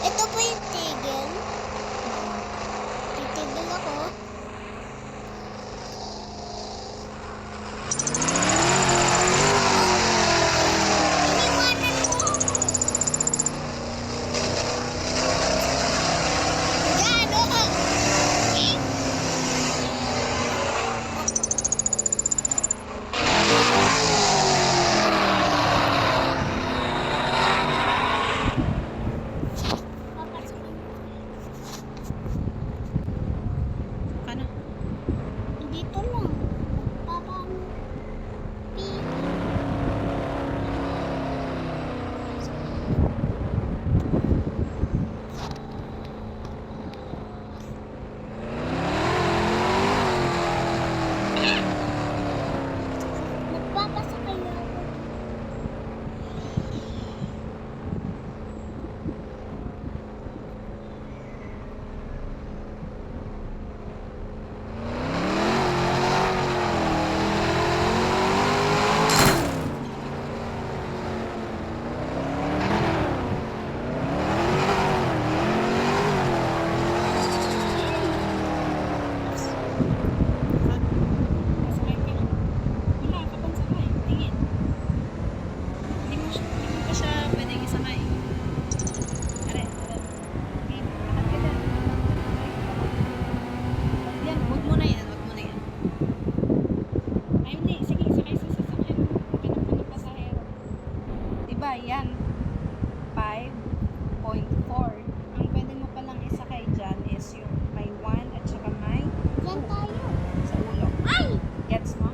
Ito po yung tigil. Titigil ako. Iniwanan mo ako. Gano ka? Eh? Ano? Dito lang. Parang nagpapasakay ako. Masakay ka. Wala ka pang sakay. Tingin. Hindi mo pa siya pwedeng isakay. Are. Okay, lakad ka dyan. Yan, huwag mo na yan. Huwag mo na yan. Ay, hindi. Sige, sakay sa sasakyan mo. Ganap ka ng pasahero. Diba, yan. 5.4. Ang pwede mo palang isakay dyan is yung may 1 at saka may Yan tayo. sa ulo. Ay! Gets mo?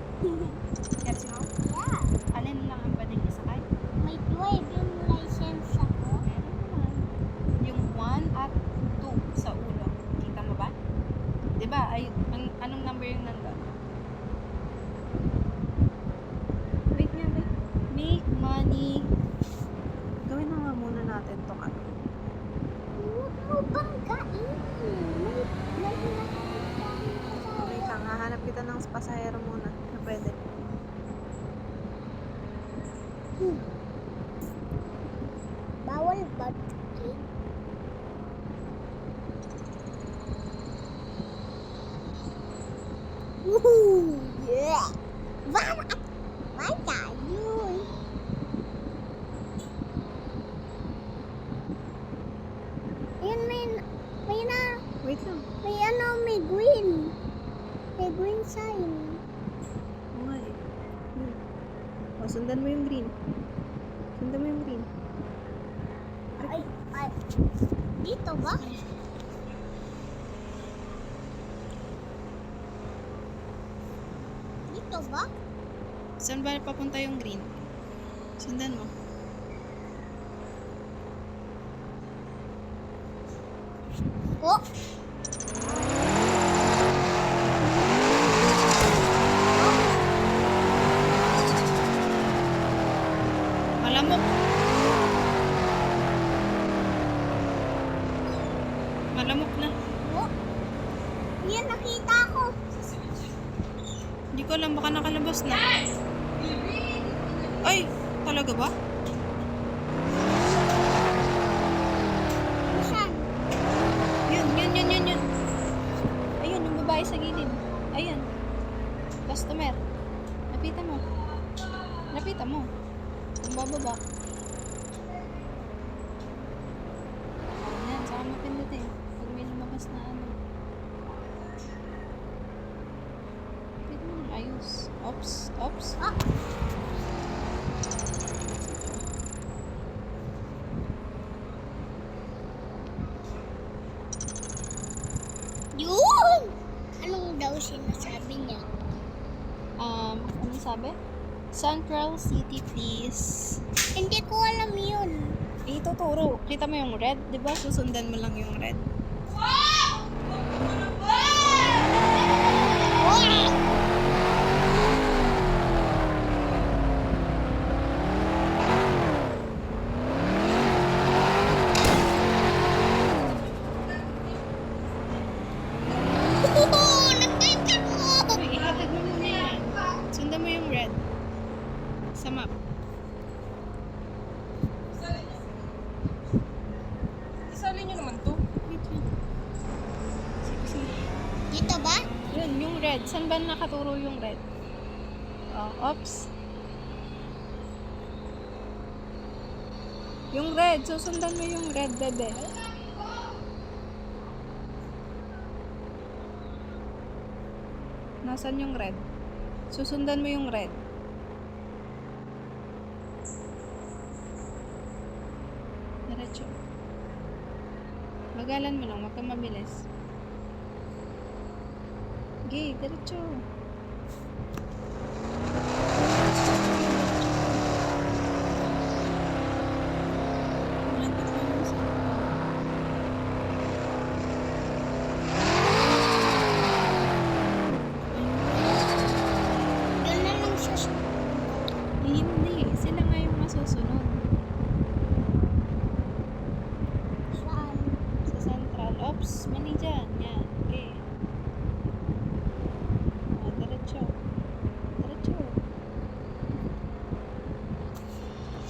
Gets mo? Yeah. Alin lang ang pwedeng isakay? May 12 yung license ako. Meron naman. Yung 1 at 2 sa ulo. Kita mo ba? Diba? Ay, anong number yung nandun? Wait nga, wait. Make money. Gawin na nga muna natin itong ano. Huwag mo banggain. May Wait lang, hahanap kita ng pasahero muna na pwede. Bawal ba? Woohoo! Yeah! Bakit? May tayo. Ayun, may na, Wait lang. may green. May green sign. Oo nga eh. Yun. O, sundan mo yung green. Sundan mo yung green. Ay. Dito ba? Dito ba? Saan ba papunta yung green? Sundan mo. Oh! Malamok. Malamok na. Oh! Yan, nakita ko. Hindi ko alam, baka nakalabas na. Ay, talaga ba? Saan? Yun. Ayun, yung babae sa gilid. Ayun. Customer. Lapitan mo. Lapitan mo. Ang bababa. Ayan, saka mapindutin. Pag may lumabas na ano. Pwede mo nang ayos. Ops. Ah! Yun! Anong daw sinasabi niya? Ano sabi? Central City, please. Hindi ko alam yun. Ituturo. Kita mo yung red? Diba? Susundan mo lang yung red. Sa map. Isalin Dito ba? Yun, yung red. Saan ba nakaturo yung red? Oh, oops. Yung red. Susundan mo yung red, bebe. Nasaan yung red? Susundan mo yung red. Diretso. Magalan mo lang, wag kang mabilis. Okay, diretso. Malapit lang yung sa- Doon na lang siya. Hindi, sila nga yung masusunod. Saan? Sa central. Oops, mali dyan. Yan, okay. Diretso. Diretso.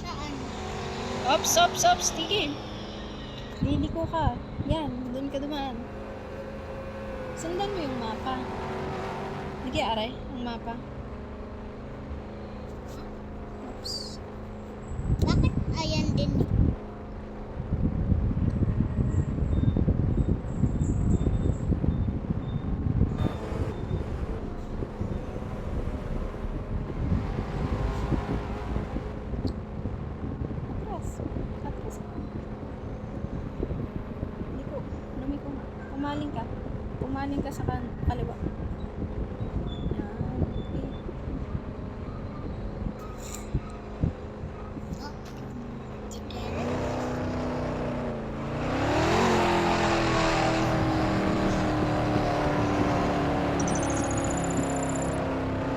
Saan? Ops, ops, ops, tigil. Liliko ka. Yan, doon ka dumaan. Sundan mo yung mapa. Sige, aray, ang mapa. Oops. Bakit ayan din? Atras. Atras. Liko. Lumiko nga. Pumaling ka. Pumaling ka sa kaliwa. Yan. Okay. Oh. Sige.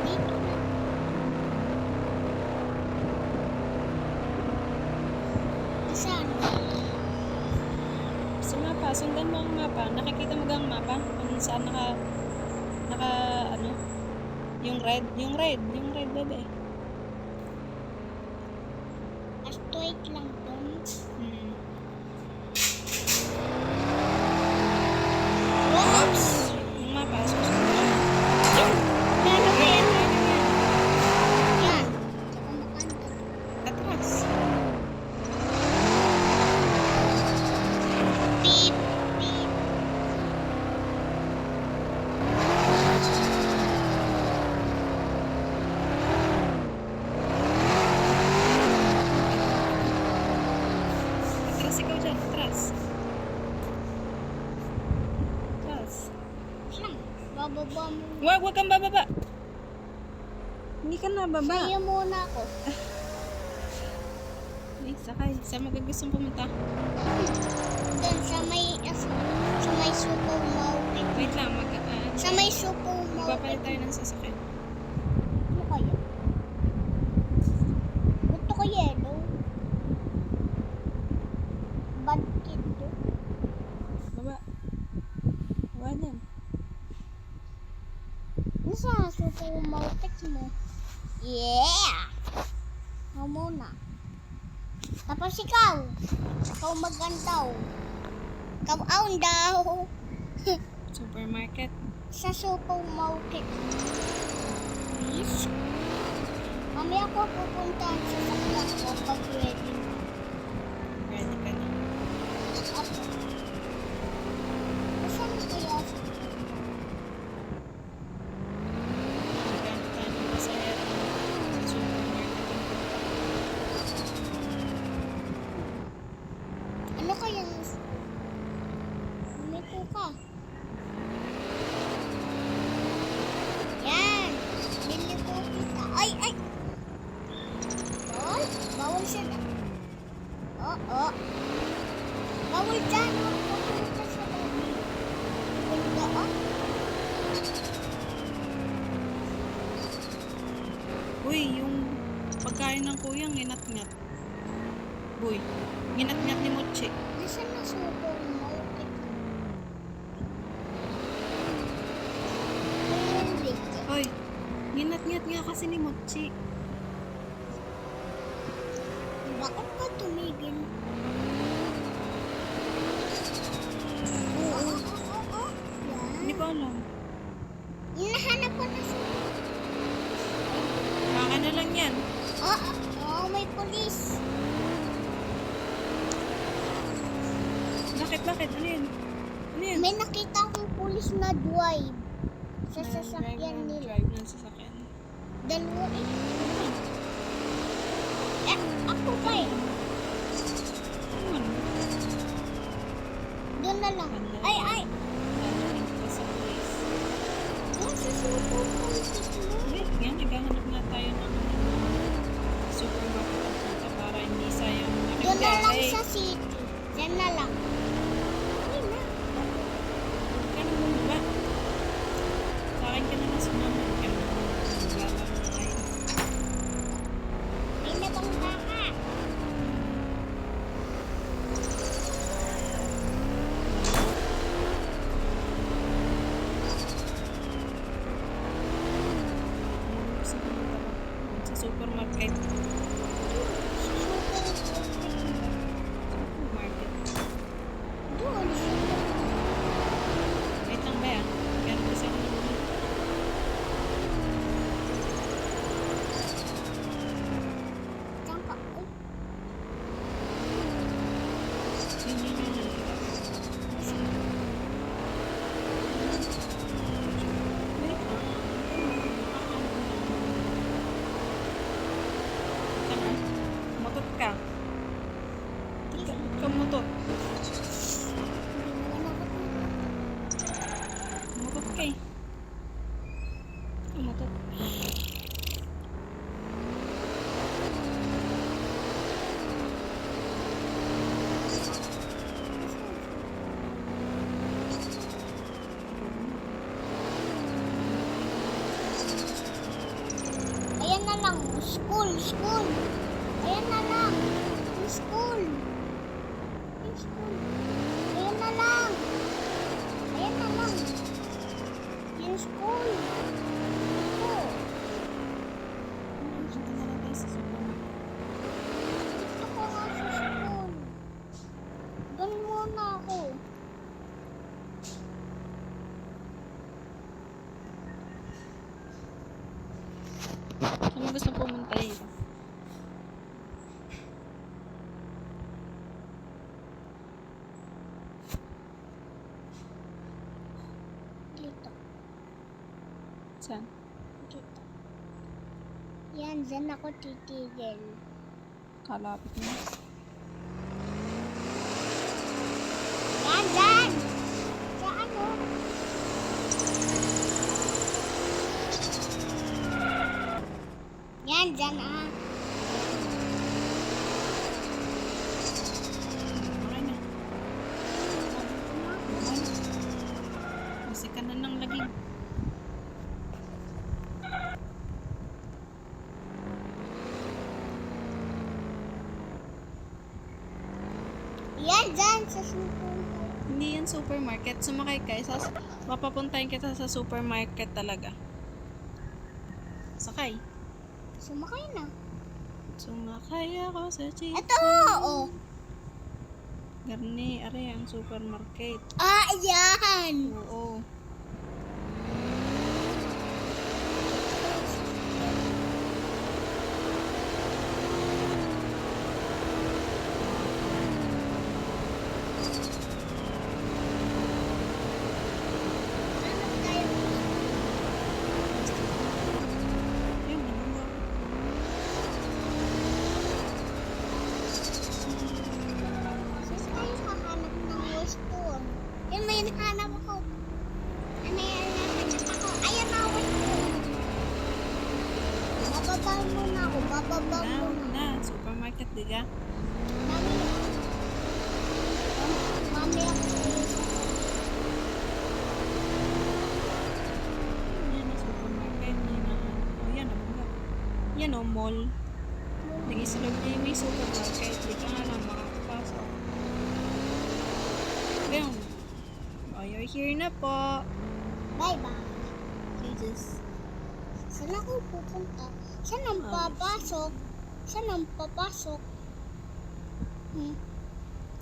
Dito na. Saan? Sa mapa, sundan mo ang mapa. Nakikita mo ba ang mapa? Kung saan naka, ano? Yung red, bebe. Straight lang doon. Hmm. Oops! Yung mapa, susunod. Lalo ba yan? Yan. Yan. Tsaka makanta. Atras. Beep, beep. Atras ikaw dyan, atras. Atras. Saan? Bababa mo. Wag kang bababa. Hindi ka na baba. Sa'yo muna ako. Ay, sakay. Saan mo gustong pumunta? Doon sa may supo maulit. Wait lang, Sa may supo magpapalit maulit. tayo ng sasakyan. Ano kaya? Gusto ko yellow. Bad kid to. Baba. Baba dyan. Ano sa supo maulit mo? Yeah! Ako muna. Tapos ikaw. Ikaw magandaw. Ikaw aun daw. Supermarket. Sa supo maulit. Please? Mamaya ako pupunta sa sakyan ko pag ready. Ready ka na. Apo. Saan kaya? Magkano tayo ng pasahero sa supermarket. Ano kaya? Umito ka. Yan. Bili ko kita. Ay, ay. Bawal. Bawal siya na. Oo. Bawal dyan. Huwag pupunta sa lobby. Punta ka. Uy, yung pagkain ng kuya, nginat-ngat. Boy, nginat-ngat ni Mochi. Nasaan na super market? Hindi. Hoy, nginat-ngat nga kasi ni Mochi. Bakit ka tumigil? Oo. Yan. Hindi ko alam. Bakit? Ano yun? Ano yun? May nakita akong pulis na drive sa sasakyan nila. Drive ng sasakyan. Dalawa eh. Ako pa eh. Ano? Doon na lang. Ay! Dadating pa sa place. Doon sa supermarket mo. Hindi, yan. Naghahanap na tayo ng supermarket dito para hindi sayang aking Doon na lang biyahe. sa city. Diyan na lang. Ay na. Ganun mo ba? Sa akin ka na na sumama. Ganun mo. Wala lang na ngayon. May nabangga ka. Gusto ko na ba? Sa supermarket. Sa supermarket. Supermarket. Doon. Supermarket. Wait lang ba yan? Ganun kasi ako naman. Diyan ka. Ay. Yun. Wait lang. Tama. Mutot ka. Kamutot. Hindi mo na ako. Mutot ka eh. Mutot. Ayan na lang. School. Ayan na lang. Yung school. Ayan na lang. Yung school. Oh. Punta na lang tayo sa supermarket. Gusto ko nga sa school. Doon muna ako. Saan mo gusto pumunta dito? Dito. Saan? Dito. Yan, dyan ako titigil. Kalapit mo. Yan, dyan! Sa ano? Yan, dyan ah. Okay na. Kasi ka na ng laging. Yan, dyan sa supermarket. Hindi yan supermarket. Sumakay ka. Papapuntahin kita sa supermarket talaga. Sakay. Sumakay na. Sumakay ako sa jeep. Ito, oh. Garni, are ang supermarket. Ah, yan. Oo. Hanap tayo. Ayun, nabangga. Saan tayo hahanap ng western? Yan, may nahanap ako. Ano yan, nahanap ako. Ayan na, western. Bababa muna ako. Bababa muna. Na, supermarket, diga. Mami, mami ako. Yan ang supermarket. Yan, nabangga. Yan o, mall. Nag-isilog niya yung may supermarket. Di ka nga lang makakapasok. Ayun. Oh, you're here na po. Bye-bye. Jesus. Saan ako pupunta? Saan ang papasok? Saan ang papasok?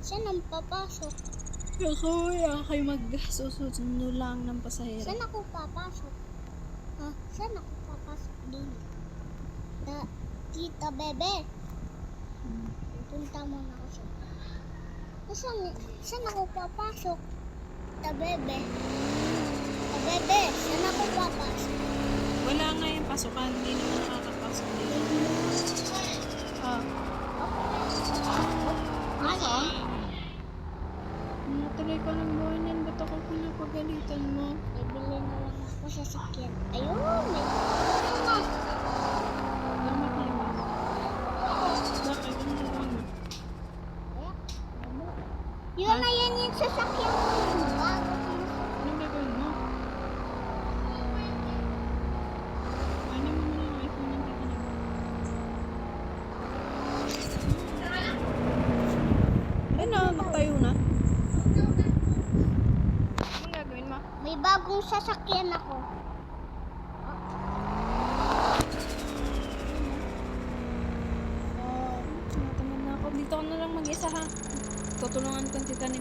Saan ang papasok? Ako, kayo magsusundo lang ng pasahero. Saan ako papasok? Saan ako papasok din? Tita Bebe. Punta muna ako sa Saan ako papasok? Tabebe. Tabebe, saan ako papasok? Wala nga yung pasukan. Hindi naman nakakapasok dito. Ah. Ano ka? Natuloy ka ng buhay niyan. Ba't ako pinapagalitan mo? Bibili na lang ako sa sakyan. Ayun, may na. Salamat na ba? Bakit? Ano gagawin mo? Yun na yan yung sasakyan ko. Bago ko na. Anong gagawin mo? Ano mo na yung iPhone ng tita niya? Ano? Nagtayo na? Anong gagawin mo? May bagong sasakyan ako. Tinatamad na ako. Dito ka na lang mag-isa ha. Tutulungan ko ang tita ni